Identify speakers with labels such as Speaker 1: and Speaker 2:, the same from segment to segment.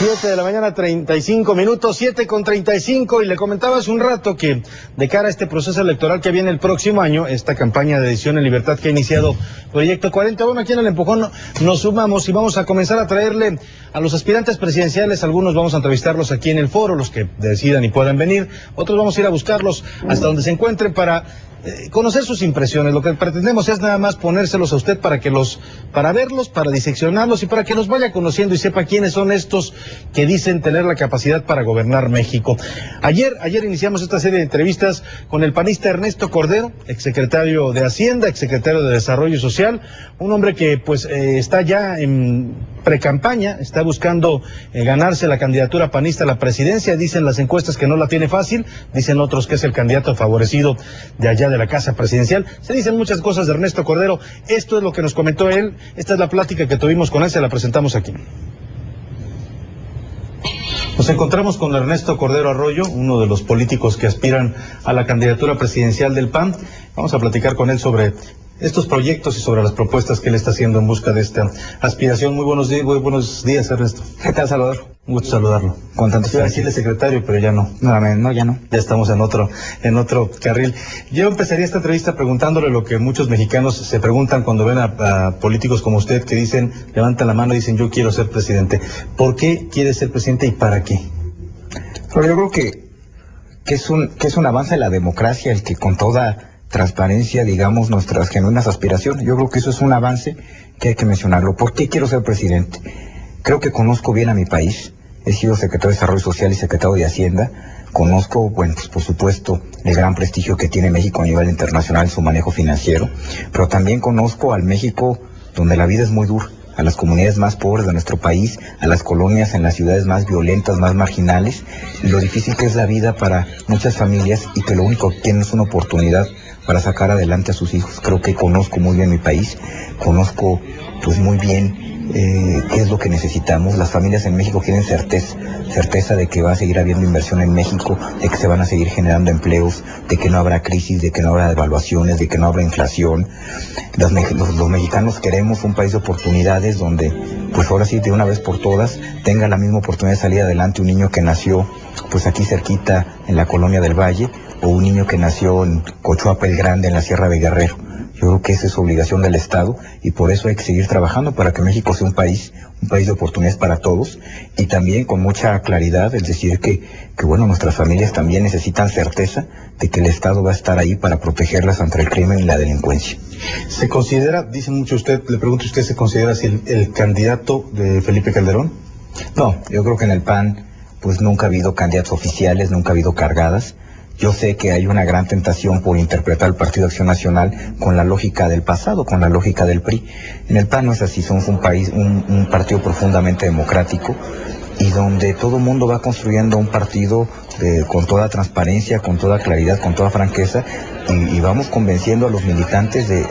Speaker 1: 7 de la mañana, 35 minutos, 7:35, y le comentaba hace un rato que de cara a este proceso electoral que viene el próximo año, esta campaña de Decisión en Libertad que ha iniciado Proyecto 40, bueno, aquí en El Empujón nos sumamos y vamos a comenzar a traerle a los aspirantes presidenciales. Algunos vamos a entrevistarlos aquí en el foro, los que decidan y puedan venir, otros vamos a ir a buscarlos hasta donde se encuentren para conocer sus impresiones. Lo que pretendemos es nada más ponérselos a usted para verlos, para diseccionarlos y para que los vaya conociendo y sepa quiénes son estos que dicen tener la capacidad para gobernar México. Ayer iniciamos esta serie de entrevistas con el panista Ernesto Cordero, exsecretario de Hacienda, exsecretario de Desarrollo Social, un hombre que pues está ya en precampaña, está buscando ganarse la candidatura panista a la presidencia. Dicen las encuestas que no la tiene fácil, dicen otros que es el candidato favorecido de allá de la Casa Presidencial. Se dicen muchas cosas de Ernesto Cordero. Esto es lo que nos comentó él, esta es la plática que tuvimos con él, se la presentamos aquí. Nos encontramos con Ernesto Cordero Arroyo, uno de los políticos que aspiran a la candidatura presidencial del PAN. Vamos a platicar con él sobre estos proyectos y sobre las propuestas que él está haciendo en busca de esta aspiración. Muy buenos días, Ernesto.
Speaker 2: ¿Qué tal, Salvador?
Speaker 1: Un gusto saludarlo.
Speaker 2: Contento.
Speaker 1: Iba a decirle secretario, pero ya no.
Speaker 2: No, ya no.
Speaker 1: Ya estamos en otro carril. Yo empezaría esta entrevista preguntándole lo que muchos mexicanos se preguntan cuando ven a políticos como usted que dicen, levantan la mano y dicen, yo quiero ser presidente. ¿Por qué quiere ser presidente y para qué?
Speaker 2: Pero yo creo que es un avance en la democracia el que con toda transparencia, digamos, nuestras genuinas aspiraciones. Yo creo que eso es un avance que hay que mencionarlo. ¿Por qué quiero ser presidente? Creo que conozco bien a mi país. He sido secretario de Desarrollo Social y secretario de Hacienda. Conozco, bueno, pues por supuesto, el gran prestigio que tiene México a nivel internacional en su manejo financiero, pero también conozco al México donde la vida es muy dura, a las comunidades más pobres de nuestro país, a las colonias en las ciudades más violentas, más marginales, y lo difícil que es la vida para muchas familias y que lo único que tienen es una oportunidad para sacar adelante a sus hijos. Creo que conozco muy bien mi país, conozco pues muy bien qué es lo que necesitamos. Las familias en México quieren certeza de que va a seguir habiendo inversión en México, de que se van a seguir generando empleos, de que no habrá crisis, de que no habrá devaluaciones, de que no habrá inflación. Los mexicanos queremos un país de oportunidades donde, pues ahora sí, de una vez por todas, tenga la misma oportunidad de salir adelante un niño que nació pues aquí cerquita en la Colonia del Valle, o un niño que nació en Cochuapa el Grande, en la Sierra de Guerrero. Yo creo que esa es obligación del Estado y por eso hay que seguir trabajando para que México sea un país de oportunidades para todos, y también con mucha claridad, es decir que bueno, nuestras familias también necesitan certeza de que el Estado va a estar ahí para protegerlas ante el crimen y la delincuencia.
Speaker 1: ¿Se considera, dice mucho usted, le pregunto a usted, ¿se considera así el candidato de Felipe Calderón?
Speaker 2: No, yo creo que en el PAN pues nunca ha habido candidatos oficiales, nunca ha habido cargadas. Yo sé que hay una gran tentación por interpretar el Partido Acción Nacional con la lógica del pasado, con la lógica del PRI. En el PAN no es así, somos un partido profundamente democrático y donde todo el mundo va construyendo un partido con toda transparencia, con toda claridad, con toda franqueza, y vamos convenciendo a los militantes de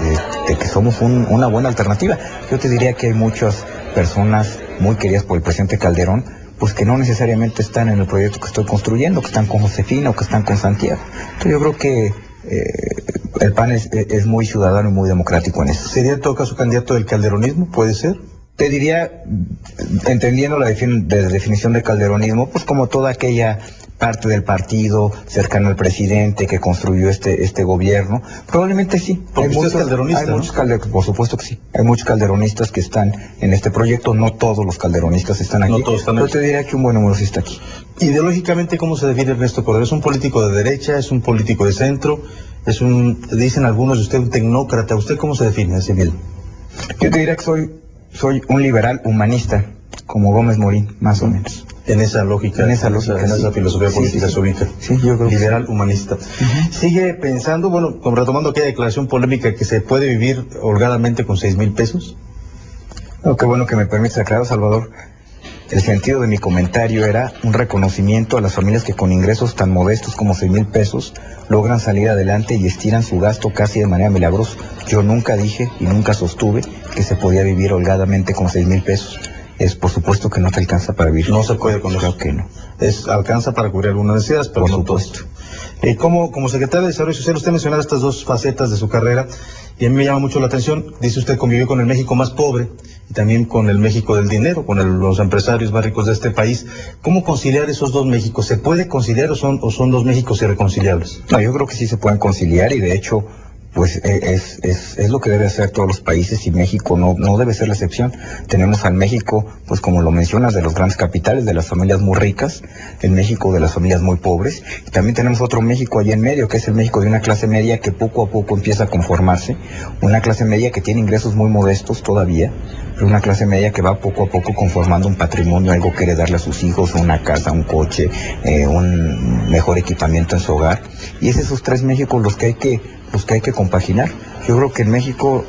Speaker 2: que somos una buena alternativa. Yo te diría que hay muchas personas muy queridas por el presidente Calderón, pues que no necesariamente están en el proyecto que estoy construyendo, que están con Josefina o que están con Santiago. Entonces yo creo que el PAN es muy ciudadano y muy democrático en eso.
Speaker 1: ¿Sería en todo caso candidato del calderonismo? ¿Puede ser?
Speaker 2: Te diría, entendiendo la definición de calderonismo, pues como toda aquella parte del partido cercano al presidente que construyó este gobierno, probablemente sí.
Speaker 1: Porque usted es calderonista, ¿no?
Speaker 2: Por supuesto que sí. Hay muchos calderonistas que están en este proyecto, no todos los calderonistas están aquí.
Speaker 1: No todos están aquí.
Speaker 2: Pero te diría que un buen número sí está aquí.
Speaker 1: Ideológicamente, ¿cómo se define Ernesto Cordero? ¿Es un político de derecha? ¿Es un político de centro? Dicen algunos de usted, un tecnócrata? ¿Usted cómo se define así mismo?
Speaker 2: Yo te diría que soy un liberal humanista, como Gómez Morín, más o menos.
Speaker 1: En esa lógica, en esa filosofía política se ubica.
Speaker 2: Sí, yo creo
Speaker 1: liberal humanista. ¿Sigue pensando, bueno, retomando aquella declaración polémica, que se puede vivir holgadamente con 6,000 pesos?
Speaker 2: No, qué bueno que me permites aclarar, Salvador. El sentido de mi comentario era un reconocimiento a las familias que con ingresos tan modestos como 6,000 pesos logran salir adelante y estiran su gasto casi de manera milagrosa. Yo nunca dije y nunca sostuve que se podía vivir holgadamente con 6,000 pesos. es por supuesto que no te alcanza para vivir.
Speaker 1: No se puede con eso.
Speaker 2: Creo que no.
Speaker 1: Alcanza para cubrir algunas necesidades, pero
Speaker 2: Por
Speaker 1: no
Speaker 2: supuesto.
Speaker 1: Como secretario de Desarrollo Social, usted mencionaba estas dos facetas de su carrera y a mí me llama mucho la atención. Dice usted convivió con el México más pobre y también con el México del dinero, con los empresarios más ricos de este país. ¿Cómo conciliar esos dos Méxicos? ¿Se puede conciliar o son dos Méxicos irreconciliables?
Speaker 2: No, yo creo que sí se pueden conciliar y de hecho pues es lo que debe hacer todos los países y México no debe ser la excepción. Tenemos al México, pues como lo mencionas, de los grandes capitales, de las familias muy ricas, el México de las familias muy pobres, y también tenemos otro México allá en medio, que es el México de una clase media que poco a poco empieza a conformarse, una clase media que tiene ingresos muy modestos todavía, pero una clase media que va poco a poco conformando un patrimonio, algo que darle a sus hijos, una casa, un coche, un mejor equipamiento en su hogar, y es esos tres Méxicos los que hay que compaginar. Yo creo que en México,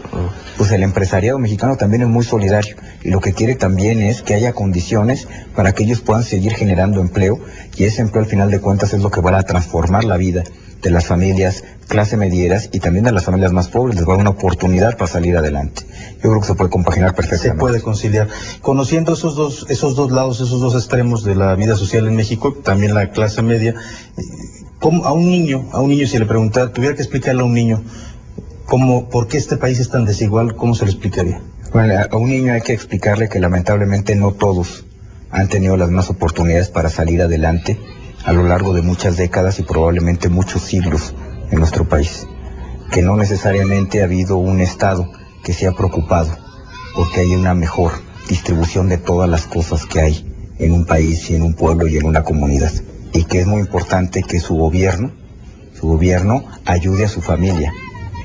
Speaker 2: pues el empresariado mexicano también es muy solidario y lo que quiere también es que haya condiciones para que ellos puedan seguir generando empleo y ese empleo al final de cuentas es lo que va a transformar la vida de las familias clase medieras y también de las familias más pobres, les va a dar una oportunidad para salir adelante. Yo creo que se puede compaginar perfectamente.
Speaker 1: Se puede conciliar. Conociendo esos dos lados, esos dos extremos de la vida social en México, también la clase media, ¿cómo a un niño si le preguntara, tuviera que explicarle a un niño por qué este país es tan desigual, cómo se lo explicaría?
Speaker 2: Bueno, a un niño hay que explicarle que lamentablemente no todos han tenido las mismas oportunidades para salir adelante a lo largo de muchas décadas y probablemente muchos siglos en nuestro país. Que no necesariamente ha habido un Estado que se ha preocupado porque haya una mejor distribución de todas las cosas que hay en un país y en un pueblo y en una comunidad. Y que es muy importante que su gobierno ayude a su familia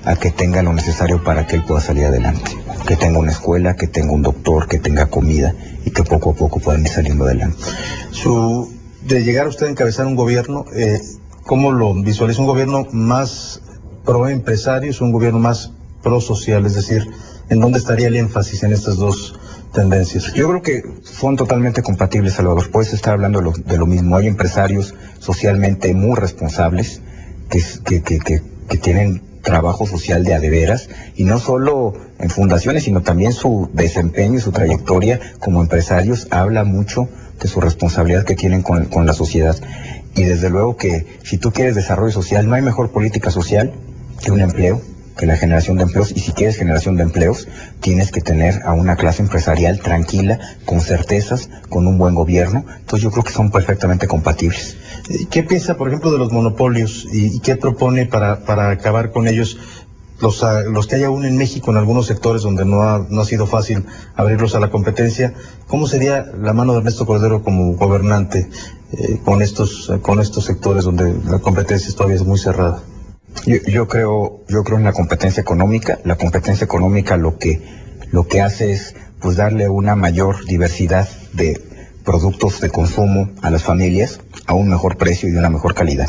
Speaker 2: a que tenga lo necesario para que él pueda salir adelante, que tenga una escuela, que tenga un doctor, que tenga comida y que poco a poco puedan ir saliendo adelante.
Speaker 1: De llegar a usted a encabezar un gobierno, ¿cómo lo visualiza? ¿Un gobierno más pro empresarios o un gobierno más pro social? Es decir, ¿en dónde estaría el énfasis en estas dos tendencias?
Speaker 2: Yo creo que son totalmente compatibles, Salvador. Puedes estar hablando de lo mismo. Hay empresarios socialmente muy responsables que tienen trabajo social de a de veras, y no solo en fundaciones, sino también su desempeño y su trayectoria como empresarios habla mucho de su responsabilidad que tienen con la sociedad. Y desde luego que si tú quieres desarrollo social, no hay mejor política social que un empleo, que la generación de empleos, y si quieres generación de empleos, tienes que tener a una clase empresarial tranquila, con certezas, con un buen gobierno. Entonces yo creo que son perfectamente compatibles.
Speaker 1: ¿Qué piensa, por ejemplo, de los monopolios y qué propone para acabar con ellos? Los que hay aún en México, en algunos sectores donde no ha sido fácil abrirlos a la competencia, ¿cómo sería la mano de Ernesto Cordero como gobernante con estos sectores donde la competencia todavía es muy cerrada?
Speaker 2: Yo creo en la competencia económica. La competencia económica lo que hace es pues darle una mayor diversidad de productos de consumo a las familias a un mejor precio y una mejor calidad.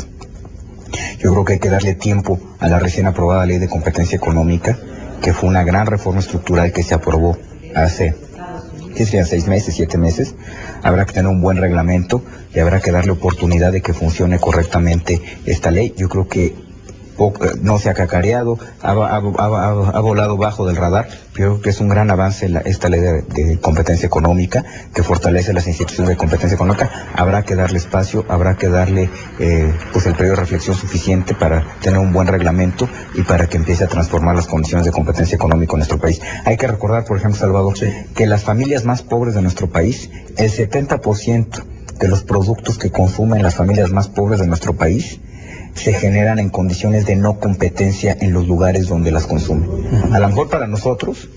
Speaker 2: Yo creo que hay que darle tiempo a la recién aprobada ley de competencia económica, que fue una gran reforma estructural que se aprobó hace, ¿qué serían? 6 meses, 7 meses. Habrá que tener un buen reglamento y habrá que darle oportunidad de que funcione correctamente esta ley. Yo creo que no se ha cacareado, ha volado bajo del radar. Yo creo que es un gran avance esta ley de competencia económica, que fortalece las instituciones de competencia económica. Habrá que darle espacio, habrá que darle pues el periodo de reflexión suficiente para tener un buen reglamento y para que empiece a transformar las condiciones de competencia económica en nuestro país. Hay que recordar, por ejemplo, Salvador, que las familias más pobres de nuestro país, el 70% de los productos que consumen las familias más pobres de nuestro país se generan en condiciones de no competencia en los lugares donde las consumen. A lo mejor para nosotros,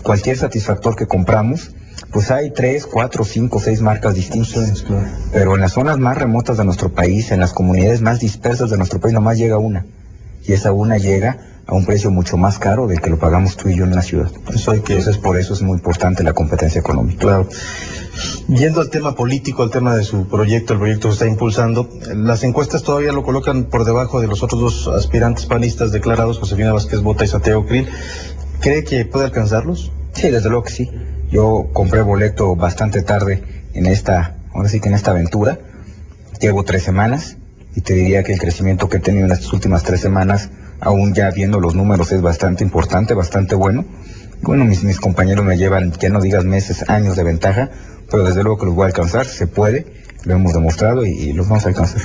Speaker 2: cualquier satisfactor que compramos, pues hay 3, 4, 5, 6 marcas distintas, pero en las zonas más remotas de nuestro país, en las comunidades más dispersas de nuestro país, nomás llega una, y esa una llega a un precio mucho más caro del que lo pagamos tú y yo en la ciudad. Entonces por eso es muy importante la competencia económica.
Speaker 1: Claro. Yendo al tema político, al tema de su proyecto, el proyecto que está impulsando, las encuestas todavía lo colocan por debajo de los otros dos aspirantes panistas declarados, Josefina Vázquez Bota y Santiago Krill. ¿Cree que puede alcanzarlos?
Speaker 2: Sí, desde luego que sí. Yo compré boleto bastante tarde en esta aventura. Llevo 3 semanas y te diría que el crecimiento que he tenido en estas últimas 3 semanas, aún ya viendo los números, es bastante importante, bastante bueno. Bueno, mis compañeros me llevan, ya no digas meses, años de ventaja. pero desde luego que los voy a alcanzar, se puede, lo hemos demostrado y los vamos a alcanzar.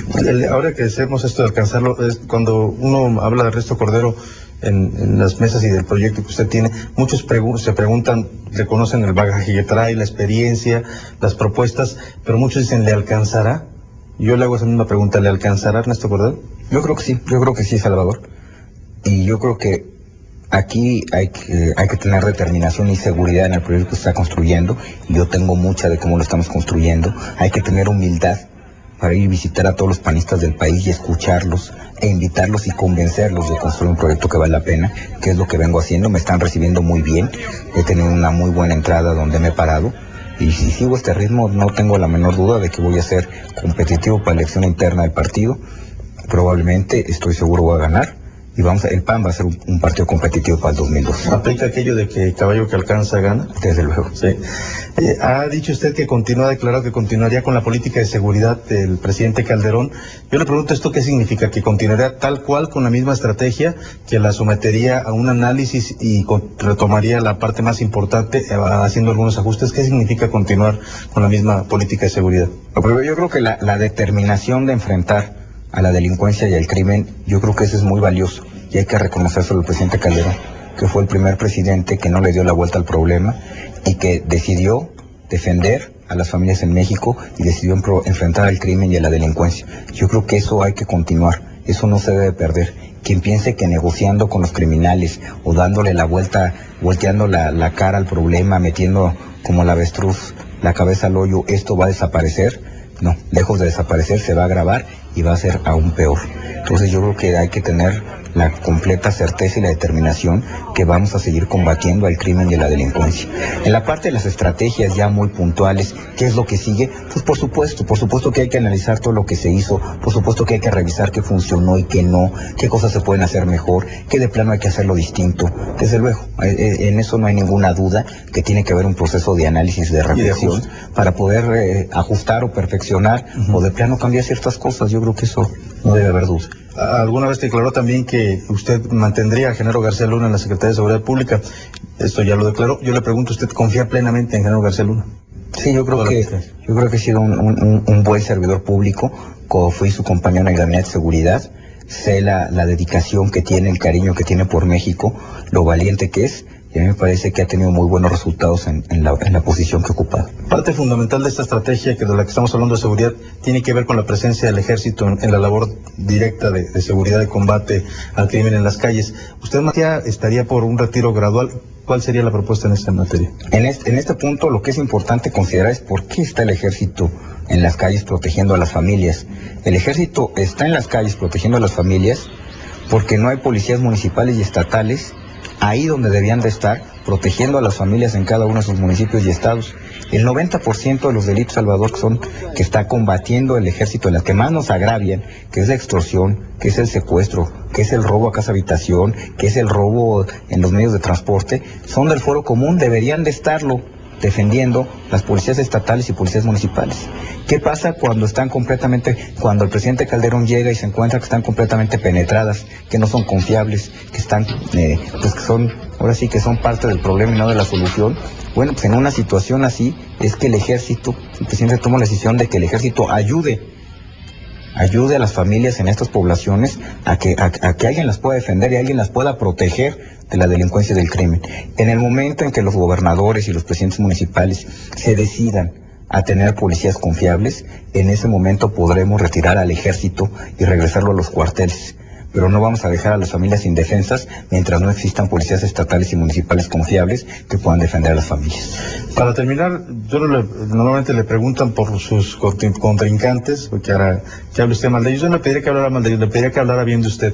Speaker 1: Ahora que hacemos esto de alcanzarlo, es cuando uno habla de Ernesto Cordero en las mesas y del proyecto que usted tiene, muchos se preguntan, reconocen el bagaje que trae, la experiencia, las propuestas, pero muchos dicen, ¿le alcanzará? Yo le hago esa misma pregunta, ¿le alcanzará Ernesto Cordero?
Speaker 2: Yo creo que sí, Salvador. Y yo creo que aquí hay que tener determinación y seguridad en el proyecto que se está construyendo, y yo tengo mucha de cómo lo estamos construyendo. Hay que tener humildad para ir a visitar a todos los panistas del país y escucharlos e invitarlos y convencerlos de construir un proyecto que vale la pena, que es lo que vengo haciendo. Me están recibiendo muy bien, he tenido una muy buena entrada donde me he parado, y si sigo este ritmo no tengo la menor duda de que voy a ser competitivo para la elección interna del partido. Probablemente, estoy seguro, voy a ganar. Y el PAN va a ser un partido competitivo para el 2002.
Speaker 1: ¿Aplica aquello de que caballo que alcanza gana?
Speaker 2: Desde luego.
Speaker 1: Sí. Ha dicho usted que ha declarado que continuaría con la política de seguridad del presidente Calderón. Yo le pregunto, ¿esto qué significa? ¿Que continuaría tal cual con la misma estrategia, que la sometería a un análisis y retomaría la parte más importante haciendo algunos ajustes? ¿Qué significa continuar con la misma política de seguridad?
Speaker 2: Pero yo creo que la determinación de enfrentar a la delincuencia y al crimen, yo creo que eso es muy valioso, y hay que reconocerlo al presidente Calderón, que fue el primer presidente que no le dio la vuelta al problema y que decidió defender a las familias en México y decidió enfrentar al crimen y a la delincuencia. Yo creo que eso hay que continuar, eso no se debe perder. Quien piense que negociando con los criminales o dándole la vuelta, volteando la cara al problema, metiendo como la avestruz la cabeza al hoyo, esto va a desaparecer, no, lejos de desaparecer se va a agravar y va a ser aún peor. Entonces yo creo que hay que tener la completa certeza y la determinación que vamos a seguir combatiendo al crimen y a la delincuencia. En la parte de las estrategias ya muy puntuales, ¿qué es lo que sigue? Pues por supuesto que hay que analizar todo lo que se hizo, por supuesto que hay que revisar qué funcionó y qué no, qué cosas se pueden hacer mejor, qué de plano hay que hacerlo distinto. Desde luego, en eso no hay ninguna duda, que tiene que haber un proceso de análisis, de reflexión, para poder ajustar o perfeccionar, o de plano cambiar ciertas cosas. Yo creo que eso no debe haber duda.
Speaker 1: Alguna vez declaró también que usted mantendría a Genaro García Luna en la Secretaría de Seguridad Pública. Esto ya lo declaró. Yo le pregunto, ¿usted confía plenamente en Genaro García Luna?
Speaker 2: Sí, yo creo que he sido un buen servidor público. Fui su compañero en el Gabinete de Seguridad. Sé la dedicación que tiene, el cariño que tiene por México, lo valiente que es. Y a mí me parece que ha tenido muy buenos resultados en la posición que ocupa.
Speaker 1: Parte fundamental de esta estrategia, que de la que estamos hablando de seguridad, tiene que ver con la presencia del ejército en la labor directa de seguridad, de combate al crimen en las calles. ¿Usted, Matías, estaría por un retiro gradual? ¿Cuál sería la propuesta en esta materia?
Speaker 2: En este punto, lo que es importante considerar es por qué está el ejército en las calles protegiendo a las familias. El ejército está en las calles protegiendo a las familias porque no hay policías municipales y estatales ahí donde debían de estar, protegiendo a las familias en cada uno de sus municipios y estados. El 90% de los delitos, Salvador, que está combatiendo el ejército, en las que más nos agravian, que es la extorsión, que es el secuestro, que es el robo a casa habitación, que es el robo en los medios de transporte, son del fuero común, deberían de estarlo defendiendo las policías estatales y policías municipales. ¿Qué pasa cuando el presidente Calderón llega y se encuentra que están completamente penetradas, que no son confiables, que están, que son parte del problema y no de la solución? Bueno, pues en una situación así es que el presidente toma la decisión de que el ejército ayude a las familias en estas poblaciones a que alguien las pueda defender y alguien las pueda proteger de la delincuencia y del crimen. En el momento en que los gobernadores y los presidentes municipales se decidan a tener policías confiables, en ese momento podremos retirar al ejército y regresarlo a los cuarteles. Pero no vamos a dejar a las familias indefensas mientras no existan policías estatales y municipales confiables que puedan defender a las familias.
Speaker 1: Para terminar, normalmente le preguntan por sus contrincantes, porque ahora que hable usted mal de ellos. Yo no le pediría que hablara mal de ellos, le pediría que hablara bien de usted.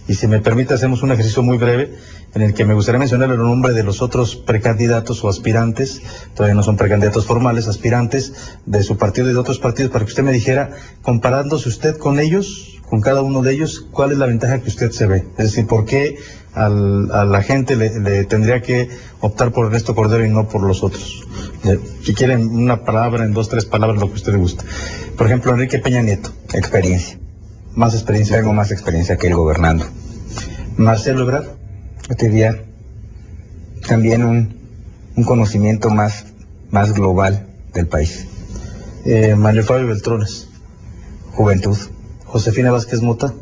Speaker 1: Y si me permite, hacemos un ejercicio muy breve en el que me gustaría mencionar el nombre de los otros precandidatos o aspirantes, todavía no son precandidatos formales, aspirantes de su partido y de otros partidos, para que usted me dijera, comparándose usted con ellos, con cada uno de ellos, ¿cuál es la ventaja que usted se ve? Es decir, ¿por qué a la gente le tendría que optar por Ernesto Cordero y no por los otros? Si quieren una palabra, en 2, 3 palabras, lo que a usted le guste. Por ejemplo, Enrique Peña Nieto.
Speaker 2: Experiencia.
Speaker 1: Más experiencia.
Speaker 2: Tengo más experiencia que él gobernando.
Speaker 1: Marcelo Ebrard.
Speaker 2: Yo te diría también un conocimiento más global del país.
Speaker 1: Mario Fabio Beltrones.
Speaker 2: Juventud.
Speaker 1: Josefina Vázquez Mota.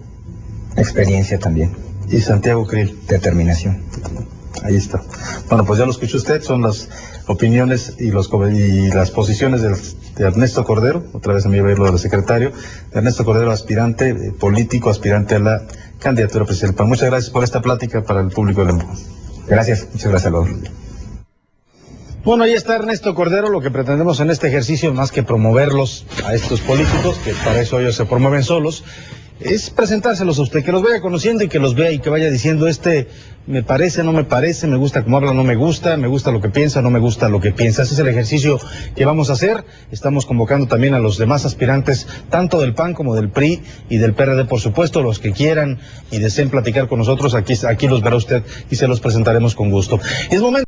Speaker 2: Experiencia también.
Speaker 1: Y Santiago Krill.
Speaker 2: Determinación.
Speaker 1: Ahí está. Bueno, pues ya lo escuchó usted, son las opiniones y las posiciones de Ernesto Cordero, otra vez a mí va a ir lo del secretario, de Ernesto Cordero, aspirante político, aspirante a la candidatura presidencial. Muchas gracias por esta plática para el público de Lembo.
Speaker 2: Gracias, muchas gracias, Salvador.
Speaker 1: Bueno, ahí está Ernesto Cordero. Lo que pretendemos en este ejercicio, más que promoverlos a estos políticos, que para eso ellos se promueven solos, es presentárselos a usted, que los vaya conociendo y que los vea y que vaya diciendo, me parece, no me parece, me gusta cómo habla, no me gusta lo que piensa, no me gusta lo que piensa. Ese es el ejercicio que vamos a hacer. Estamos convocando también a los demás aspirantes, tanto del PAN como del PRI y del PRD, por supuesto, los que quieran y deseen platicar con nosotros, aquí los verá usted y se los presentaremos con gusto. Es momento